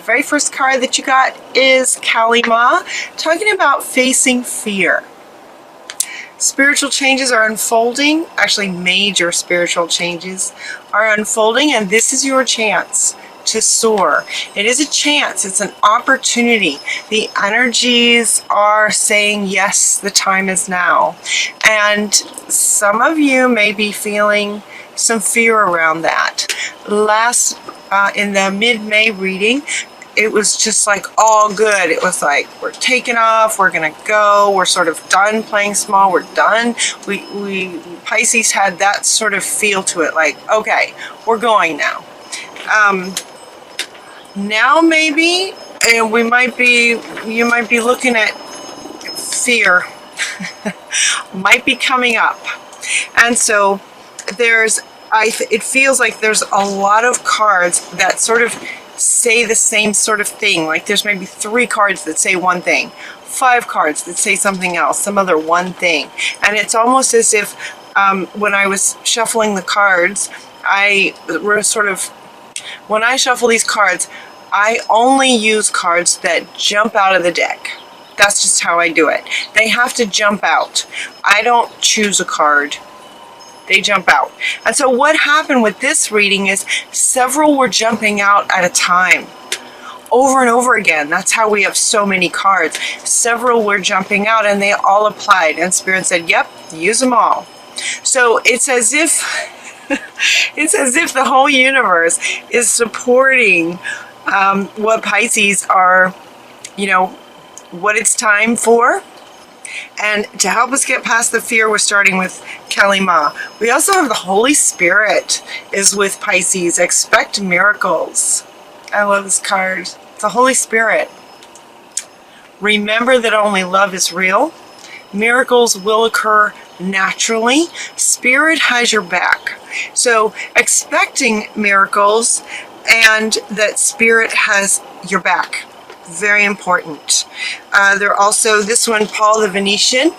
The very first card that you got is Kalima, talking about facing fear. Spiritual changes are unfolding. Actually, major spiritual changes are unfolding, and this is your chance to soar. It is a chance. It's an opportunity. The energies are saying, yes, the time is now. And some of you may be feeling some fear around that. In the mid-May reading, it was just like all good. It was like, we're taking off, we're gonna go, we're sort of done playing small, we're done. Pisces had that sort of feel to it, like, okay, we're going now. Now maybe, and you might be looking at fear, might be coming up. And so it feels like there's a lot of cards that sort of say the same sort of thing. Like there's maybe 3 cards that say one thing, 5 cards that say something else, some other one thing. And it's almost as if when I was shuffling the cards, when I shuffle these cards, I only use cards that jump out of the deck. That's just how I do it. They have to jump out. I don't choose a card. They jump out. And so what happened with this reading is several were jumping out at a time, over and over again. That's how we have so many cards. Several were jumping out and they all applied, and Spirit said, yep, use them all. So it's as if the whole universe is supporting what Pisces are, what it's time for. And to help us get past the fear, we're starting with Kalima. We also have the Holy Spirit is with Pisces. Expect miracles. I love this card. The Holy Spirit. Remember that only love is real. Miracles will occur naturally. Spirit has your back. So expecting miracles and that Spirit has your back. Very important. This one, Paul the Venetian,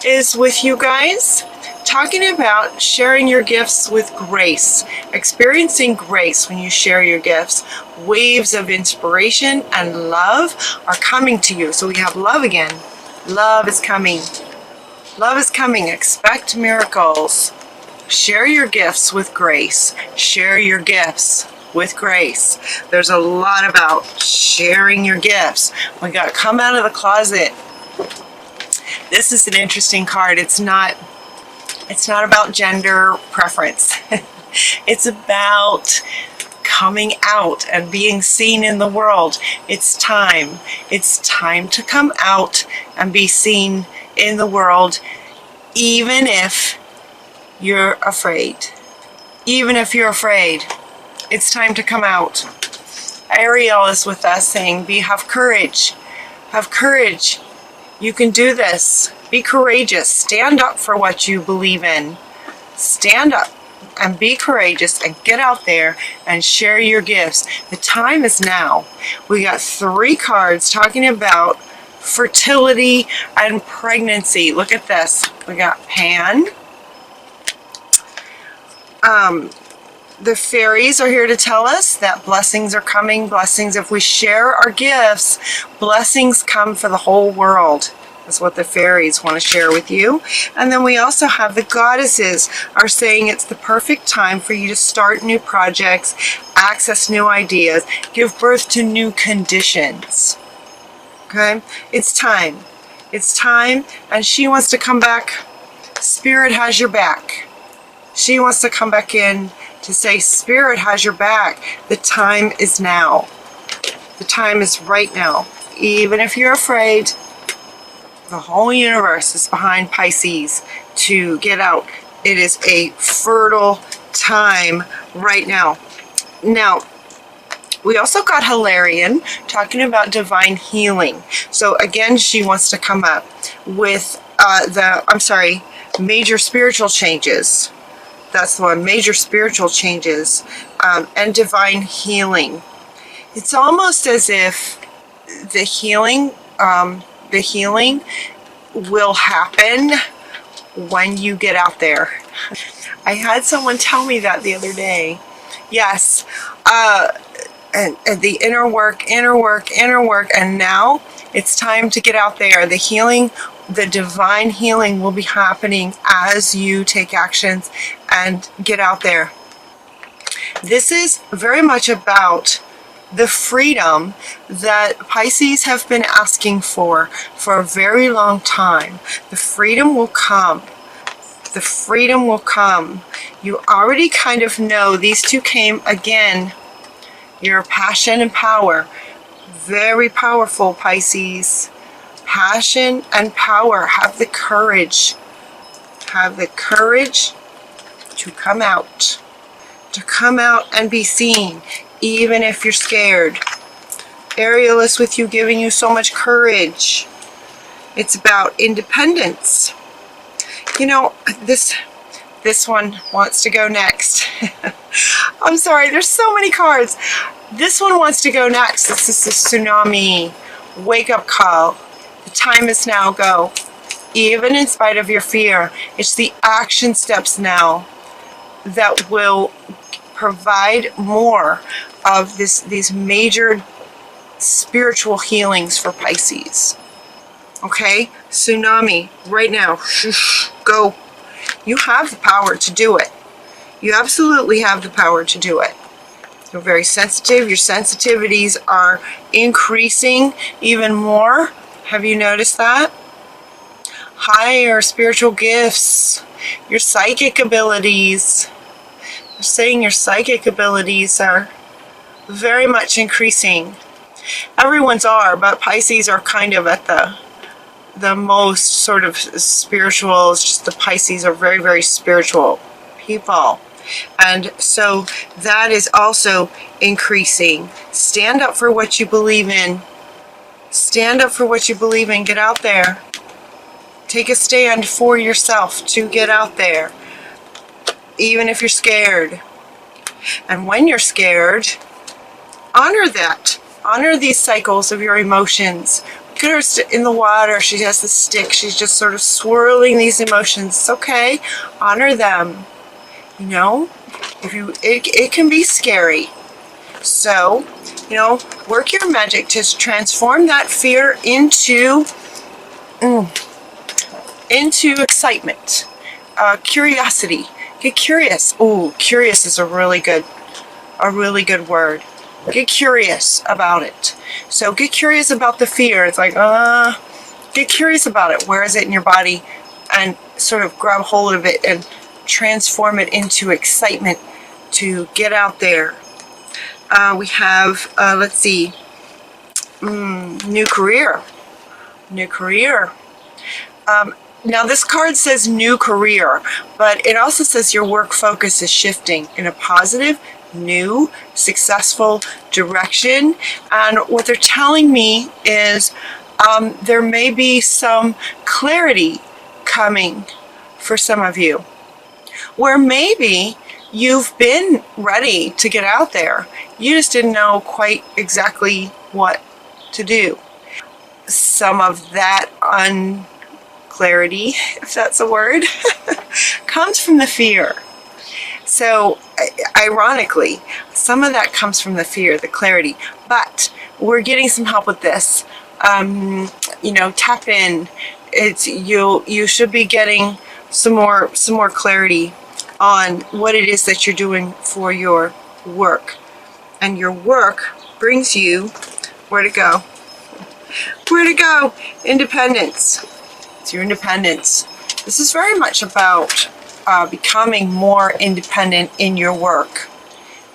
is with you guys, talking about sharing your gifts with grace, experiencing grace when you share your gifts. Waves of inspiration and love are coming to you. So we have love again. Love is coming. Love is coming. Expect miracles. Share your gifts with grace. Share your gifts with grace. There's a lot about sharing your gifts. We got to come out of the closet. This is an interesting card. It's not about gender preference. It's about coming out and being seen in the world. It's time. It's time to come out and be seen in the world, even if you're afraid. Even if you're afraid. It's time to come out. Ariel is with us saying, have courage. Have courage. You can do this. Be courageous. Stand up for what you believe in. Stand up and be courageous and get out there and share your gifts. The time is now. We got 3 cards talking about fertility and pregnancy. Look at this. We got Pan. The fairies are here to tell us that blessings are coming. Blessings, if we share our gifts, blessings come for the whole world. That's what the fairies want to share with you. And then we also have the goddesses are saying it's the perfect time for you to start new projects, access new ideas, give birth to new conditions. Okay? It's time. It's time, and she wants to come back. Spirit has your back. She wants to come back in to say, Spirit has your back. The time is now. The time is right now. Even if you're afraid, the whole universe is behind Pisces to get out. It is a fertile time right now. Now, we also got Hilarion talking about divine healing. So again, she wants to come up with major spiritual changes. That's the one, major spiritual changes and divine healing. It's almost as if the healing will happen when you get out there. I had someone tell me that the other day. Yes, and the inner work, and now it's time to get out there. The healing, the divine healing will be happening as you take actions and get out there. This is very much about the freedom that Pisces have been asking for a very long time. The freedom will come. The freedom will come. You already kind of know these two came again. Your passion and power. Very powerful, Pisces. Passion and power. Have the courage. Have the courage to come out. To come out and be seen, even if you're scared. Ariel is with you, giving you so much courage. It's about independence. You know, this one wants to go next. I'm sorry, there's so many cards. This one wants to go next. This is the tsunami wake-up call. The time is now. Go. Even in spite of your fear, it's the action steps now that will provide more of these major spiritual healings for Pisces. Okay? Tsunami, right now. Go. You have the power to do it. You absolutely have the power to do it. You're very sensitive. Your sensitivities are increasing even more. Have you noticed that? Higher spiritual gifts. Your psychic abilities. They're saying your psychic abilities are very much increasing. Everyone's are, but Pisces are kind of at the most sort of spiritual. It's just the Pisces are very, very spiritual people. And so that is also increasing. Stand up for what you believe in. Stand up for what you believe in. Get out there. Take a stand for yourself to get out there. Even if you're scared. And when you're scared, honor that. Honor these cycles of your emotions. Look at her in the water. She has the stick. She's just sort of swirling these emotions. It's okay. Honor them. You know, it can be scary. So, you know, work your magic to transform that fear into excitement, curiosity. Get curious. Ooh, curious is a really good word. Get curious about it. So get curious about the fear. It's like, get curious about it. Where is it in your body? And sort of grab hold of it and transform it into excitement to get out there. We have, let's see, new career. New career. Now this card says new career, but it also says your work focus is shifting in a positive, new, successful direction. And what they're telling me is there may be some clarity coming for some of you, where maybe you've been ready to get out there. You just didn't know quite exactly what to do. Some of that clarity, if that's a word, comes from the fear. So, ironically, some of that comes from the fear, the clarity. But we're getting some help with this. You know, tap in. You should be getting some more clarity on what it is that you're doing for your work. And your work brings you where to go. Where to go? Independence. It's your independence. This is very much about becoming more independent in your work.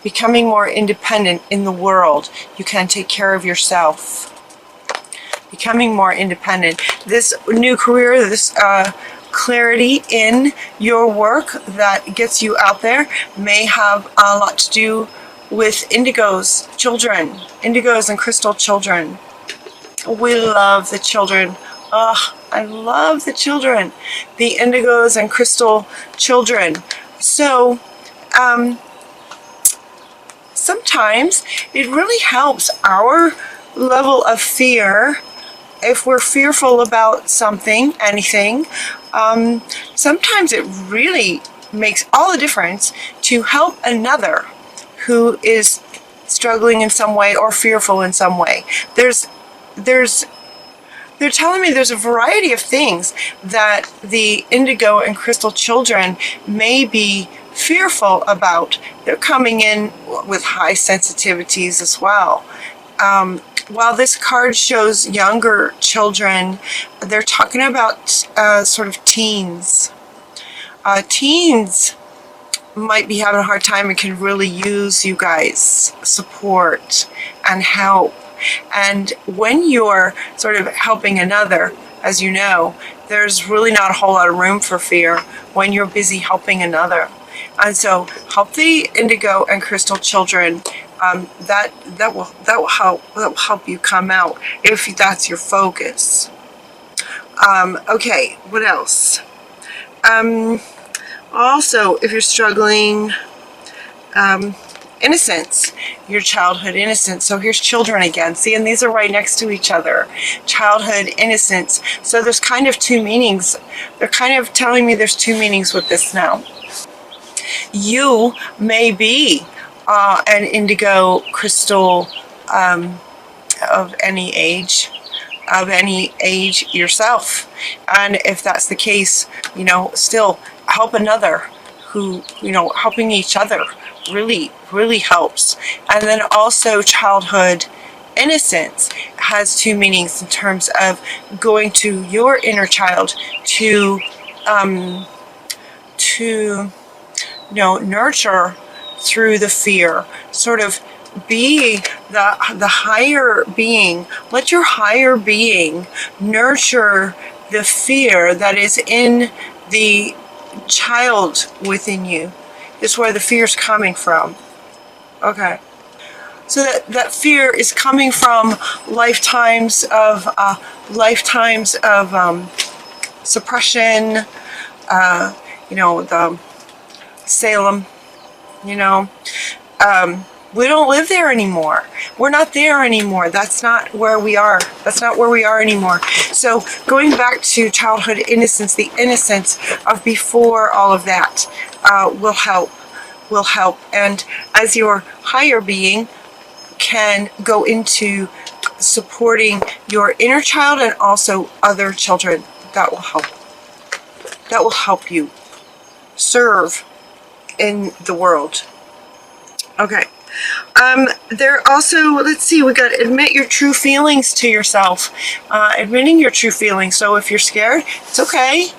Becoming more independent in the world. You can take care of yourself. Becoming more independent. This new career, this clarity in your work that gets you out there may have a lot to do with indigos, children, indigos and crystal children. We love the children. Oh, I love the children, the indigos and crystal children. So sometimes it really helps our level of fear. If we're fearful about something, anything, sometimes it really makes all the difference to help another who is struggling in some way or fearful in some way. They're telling me there's a variety of things that the indigo and crystal children may be fearful about. They're coming in with high sensitivities as well. While this card shows younger children, they're talking about sort of teens. Teens might be having a hard time and can really use you guys' support and help. And when you're sort of helping another, as you know, there's really not a whole lot of room for fear when you're busy helping another. And so help the indigo and crystal children. That will help you come out if that's your focus. Okay, what else? Also, if you're struggling, innocence, your childhood innocence. So here's children again. See, and these are right next to each other. Childhood innocence. So there's kind of two meanings. They're kind of telling me there's two meanings with this now. You may be an indigo crystal of any age yourself. And if that's the case, you know, still help another who, you know, helping each other really helps. And then also childhood innocence has two meanings in terms of going to your inner child to you know, nurture through the fear, sort of be the higher being. Let your higher being nurture the fear that is in the child within you. Is where the fear is coming from. Okay. So that fear is coming from lifetimes of suppression, you know, the Salem, you know, we don't live there anymore. We're not there anymore. That's not where we are. That's not where we are anymore. So going back to childhood innocence, the innocence of before all of that will help. And as your higher being can go into supporting your inner child and also other children, that will help. That will help you serve in the world. Okay. There also, let's see, we got admit your true feelings to yourself. Admitting your true feelings. So if you're scared, it's okay.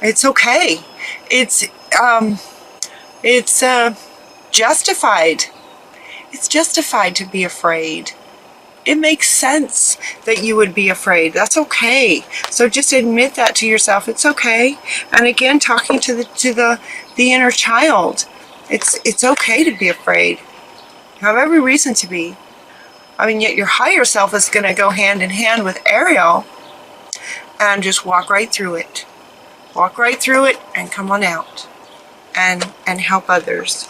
It's okay. It's justified. It's justified to be afraid. It makes sense that you would be afraid. That's okay. So just admit that to yourself. It's okay. And again, talking to the inner child. It's okay to be afraid. You have every reason to be. I mean, yet your higher self is going to go hand in hand with Ariel and just walk right through it. Walk right through it and come on out and help others.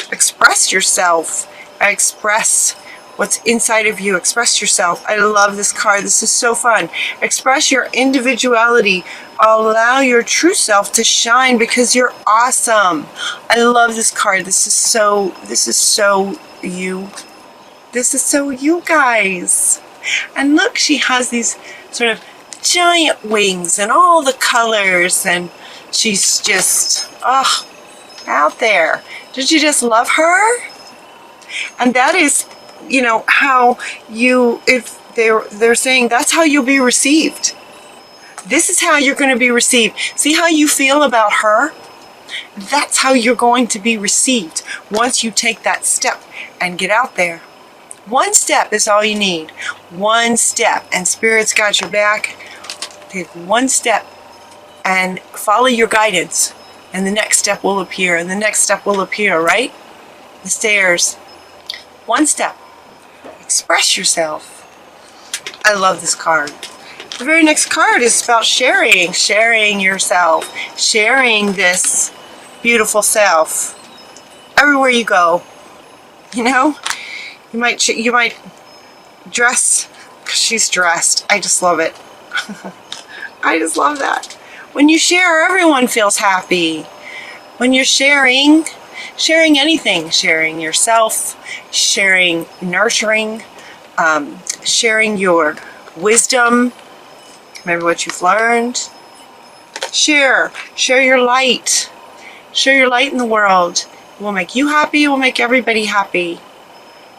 Express yourself. Express what's inside of you. Express yourself. I love this card. This is so fun. Express your individuality. Allow your true self to shine because you're awesome. I love this card. This is so you. This is so you guys. And look, she has these sort of giant wings and all the colors, and she's just out there. Did you just love her? And that is, you know, how you, if they're saying that's how you'll be received. This is how you're going to be received. See how you feel about her? That's how you're going to be received once you take that step and get out there. One step is all you need. One step, and Spirit's got your back. Take one step and follow your guidance, and the next step will appear, and the next step will appear, right? The stairs. One step. Express yourself. I love this card. The very next card is about sharing. Sharing yourself. Sharing this beautiful self. Everywhere you go. You know? You might dress. She's dressed. I just love it. I just love that. When you share, everyone feels happy. When you're sharing, sharing anything, sharing yourself, sharing nurturing, sharing your wisdom, remember what you've learned. Share your light. Share your light in the world. It will make you happy, it will make everybody happy.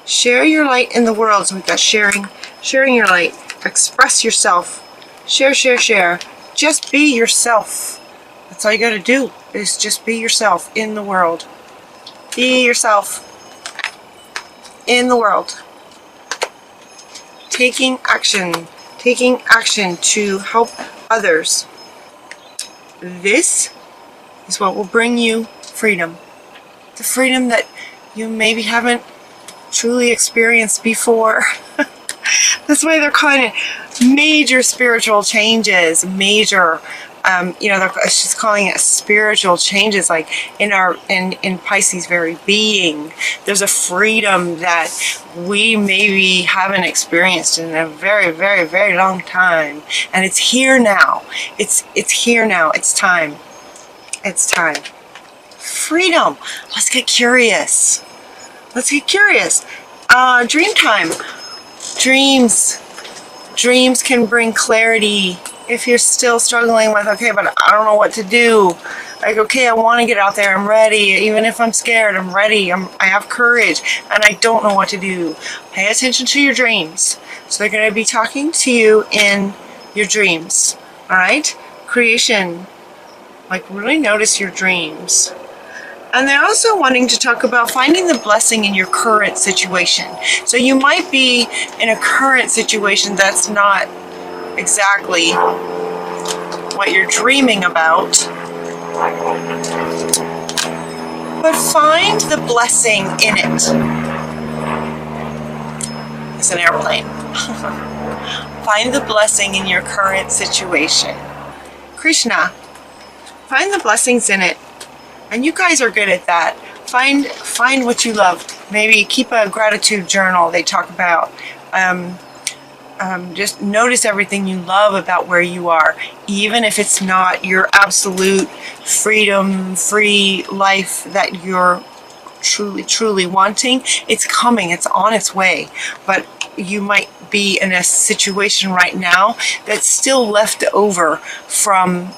Share your light in the world. So we've got sharing your light. Express yourself. Share. Just be yourself. That's all you got to do, is just be yourself in the world. Be yourself in the world. Taking action to help others. This is what will bring you freedom. The freedom that you maybe haven't truly experienced before. That's why they're calling it major spiritual changes, major, she's calling it spiritual changes, like in Pisces' very being. There's a freedom that we maybe haven't experienced in a very, very, very long time. And it's here now. It's here now. It's time. It's time. Freedom. Let's get curious. Dream time. Dreams can bring clarity. If you're still struggling with, okay, but I don't know what to do. Like, okay, I want to get out there. I'm ready. Even if I'm scared, I'm ready. I have courage, and I don't know what to do. Pay attention to your dreams. So they're going to be talking to you in your dreams. All right? Creation. Like, really notice your dreams. And they're also wanting to talk about finding the blessing in your current situation. So you might be in a current situation that's not exactly what you're dreaming about, but find the blessing in it. It's an airplane. Find the blessing in your current situation. Krishna, find the blessings in it. And you guys are good at that. Find what you love. Maybe keep a gratitude journal. They talk about just notice everything you love about where you are, even if it's not your absolute freedom, free life that you're truly wanting. It's coming. It's on its way. But you might be in a situation right now that's still left over from,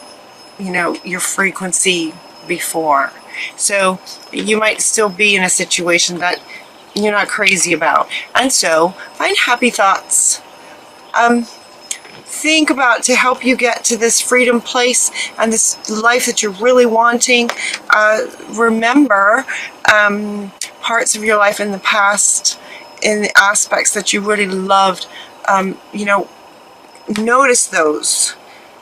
your frequency before. So you might still be in a situation that you're not crazy about. And so find happy thoughts. Think about to help you get to this freedom place and this life that you're really wanting. Remember parts of your life in the past, in the aspects that you really loved. Notice those.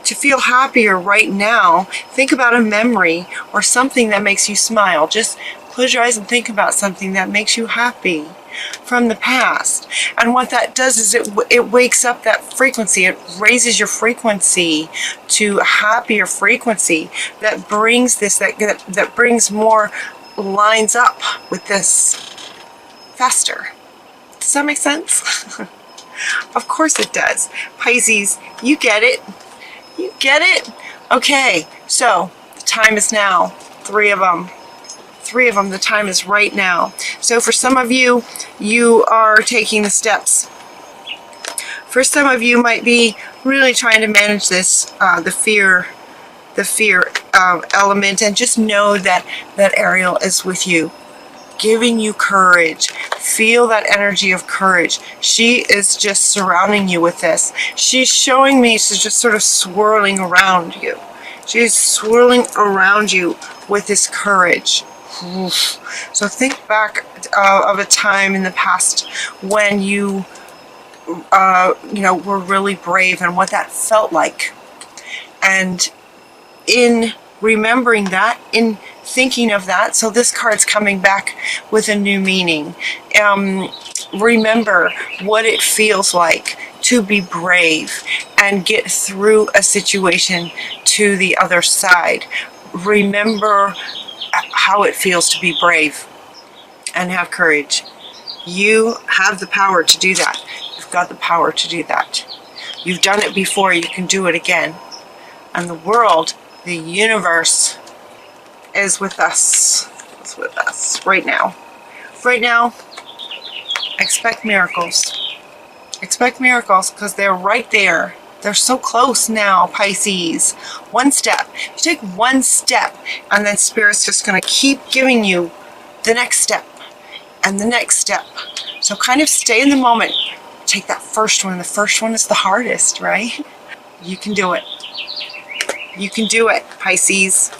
To feel happier right now, think about a memory or something that makes you smile. Just close your eyes and think about something that makes you happy from the past. And what that does is it wakes up that frequency. It raises your frequency to a happier frequency that brings this, that brings more lines up with this faster. Does that make sense? Of course it does. Pisces, you get it. You get it? Okay, so the time is now. 3 of them. 3 of them. The time is right now. So for some of you, you are taking the steps. For some of you might be really trying to manage this, the fear element, and just know that Ariel is with you, giving you courage. Feel that energy of courage. She is just surrounding you with this. She's showing me she's just sort of swirling around you. She's swirling around you with this courage. So think back of a time in the past when you were really brave and what that felt like. And in remembering that, in thinking of that, so this card's coming back with a new meaning. Remember what it feels like to be brave and get through a situation to the other side. Remember how it feels to be brave and have courage. You have the power to do that. You've got the power to do that. You've done it before, you can do it again. And the world, the universe, is with us. It's with us. Yes, right now. Right now, expect miracles. Expect miracles because they're right there. They're so close now, Pisces. One step. You take one step, and then Spirit's just going to keep giving you the next step and the next step. So kind of stay in the moment. Take that first one. The first one is the hardest, right? You can do it. You can do it, Pisces.